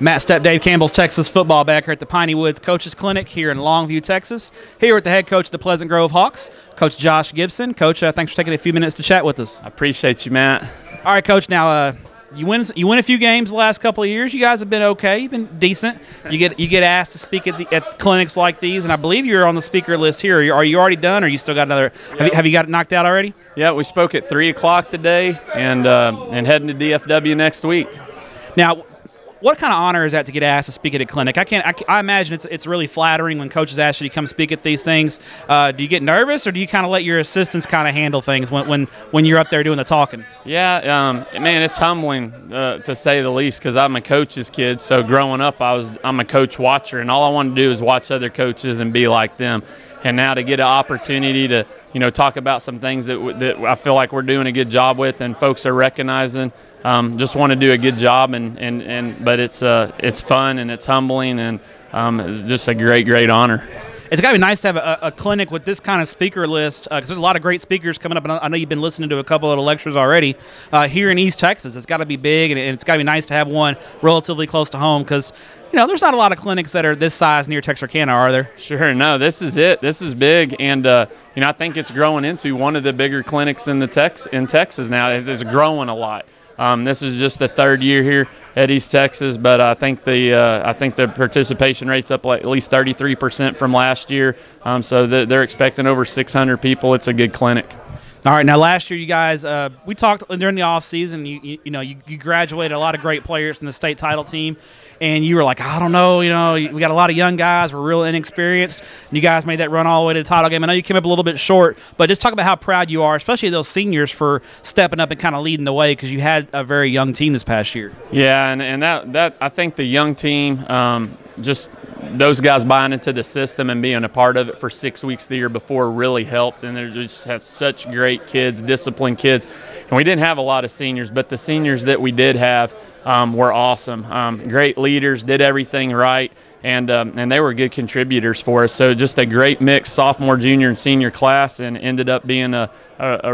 Matt Stepp, Dave Campbell's Texas football back here at the Piney Woods Coaches Clinic here in Longview, Texas. Here with the head coach of the Pleasant Grove Hawks, Coach Josh Gibson. Coach, thanks for taking a few minutes to chat with us. I appreciate you, Matt. All right, Coach. Now, you win a few games the last couple of years. You guys have been okay. You've been decent. You get asked to speak at clinics like these, and I believe you're on the speaker list here. Are you already done, or you still got another? Have you got it knocked out already? Yeah, we spoke at 3 o'clock today, and heading to DFW next week. Now, what kind of honor is that to get asked to speak at a clinic? I imagine it's really flattering when coaches ask you to come speak at these things. Do you get nervous, or do you kind of let your assistants kind of handle things when you're up there doing the talking? Yeah, man, it's humbling to say the least, because I'm a coach's kid. So growing up, I'm a coach watcher, and all I wanted to do is watch other coaches and be like them. And now to get an opportunity to, talk about some things that I feel like we're doing a good job with, and folks are recognizing. Just want to do a good job, but it's fun and it's humbling, and just a great honor. It's got to be nice to have a clinic with this kind of speaker list, because there's a lot of great speakers coming up, and I know you've been listening to a couple of the lectures already here in East Texas. It's got to be big, and it's got to be nice to have one relatively close to home, because there's not a lot of clinics that are this size near Texarkana, are there? Sure, no, this is it. This is big, and I think it's growing into one of the bigger clinics in Texas now. It's growing a lot. This is just the third year here at East Texas, but I think the participation rate's up like at least 33% from last year. So they're expecting over 600 people. It's a good clinic. All right, now last year you guys, we talked during the off season. You graduated a lot of great players from the state title team, and you were like, I don't know, we got a lot of young guys, we're real inexperienced. And you guys made that run all the way to the title game. I know you came up a little bit short, but just talk about how proud you are, especially those seniors, for stepping up and kind of leading the way, because you had a very young team this past year. Yeah, and that I think the young team, just those guys buying into the system and being a part of it for 6 weeks the year before really helped. And they just have such great kids, disciplined kids. And we didn't have a lot of seniors, but the seniors that we did have were awesome. Great leaders, did everything right, and they were good contributors for us. So just a great mix, sophomore, junior, and senior class, and ended up being a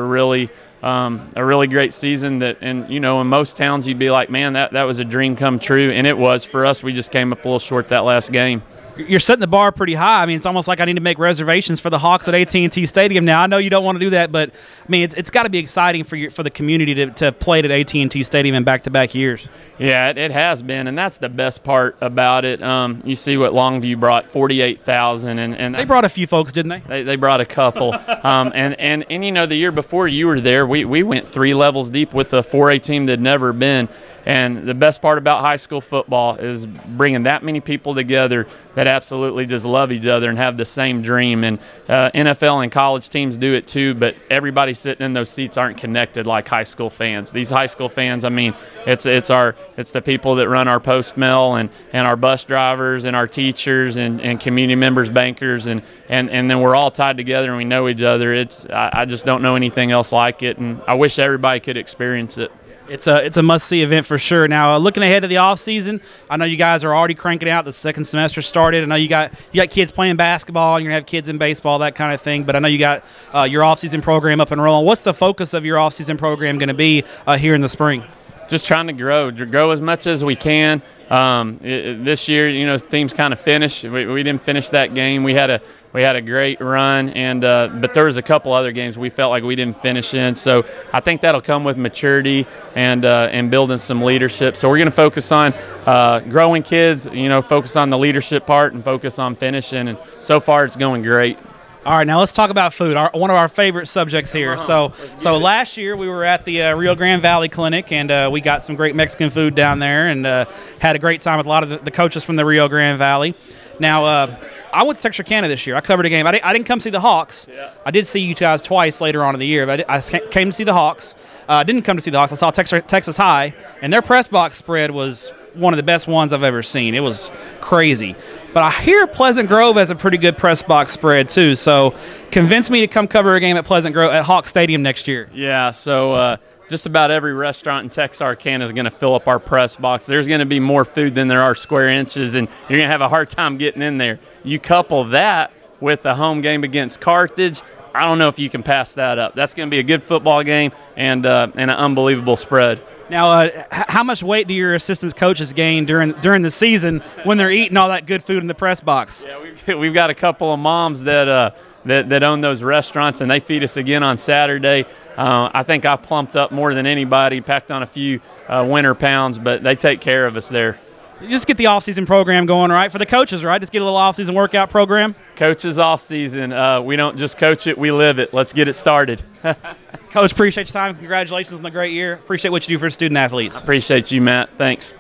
really great season. In most towns you'd be like, man, that was a dream come true, and it was for us. We just came up a little short that last game. You're setting the bar pretty high. I mean, it's almost like I need to make reservations for the Hawks at AT&T Stadium now. I know you don't want to do that, but I mean, it's got to be exciting for the community to play at AT&T Stadium in back-to-back years. Yeah, it has been, and that's the best part about it. You see what Longview brought, 48,000, and they brought a few folks, didn't they? They brought a couple. And the year before you were there, we went 3 levels deep with a 4A team that had never been. And the best part about high school football is bringing that many people together that absolutely just love each other and have the same dream. And NFL and college teams do it too, but everybody sitting in those seats aren't connected like high school fans. These high school fans, I mean, it's the people that run our post mail, and our bus drivers, and our teachers, and community members, bankers, and then we're all tied together and we know each other. I just don't know anything else like it, and I wish everybody could experience it. It's a must-see event for sure. Now, looking ahead to the off-season, I know you guys are already cranking out. The second semester started. I know you got kids playing basketball, and you're going to have kids in baseball, that kind of thing. But I know you got your off-season program up and rolling. What's the focus of your off-season program going to be here in the spring? Just trying to grow as much as we can. This year, teams kind of finished. We didn't finish that game. We had a great run, but there was a couple other games we felt like we didn't finish in. So I think that'll come with maturity and building some leadership. So we're going to focus on growing kids. Focus on the leadership part and focus on finishing. And so far, it's going great. All right, now let's talk about food, one of our favorite subjects here. So last year we were at the Rio Grande Valley Clinic, and we got some great Mexican food down there, and had a great time with a lot of the coaches from the Rio Grande Valley. Now, I went to Texarkana this year. I covered a game. I didn't come see the Hawks. Yeah. I did see you guys twice later on in the year, but I came to see the Hawks. I didn't come to see the Hawks. I saw Texas High, and their press box spread was one of the best ones I've ever seen. It was crazy. But I hear Pleasant Grove has a pretty good press box spread too. So convince me to come cover a game at Pleasant Grove at Hawk Stadium next year. Yeah, so just about every restaurant in Texarkana is going to fill up our press box. There's going to be more food than there are square inches, and you're going to have a hard time getting in there. You couple that with a home game against Carthage, I don't know if you can pass that up. That's going to be a good football game and an unbelievable spread. Now, how much weight do your assistant coaches gain during the season when they're eating all that good food in the press box? Yeah, we've got a couple of moms that own those restaurants, and they feed us again on Saturday. I think I've plumped up more than anybody, packed on a few winter pounds, but they take care of us there. You just get the off-season program going, right? For the coaches, right? Just get a little off-season workout program. Coaches off-season. We don't just coach it, we live it. Let's get it started. Coach, appreciate your time. Congratulations on a great year. Appreciate what you do for student athletes. I appreciate you, Matt. Thanks.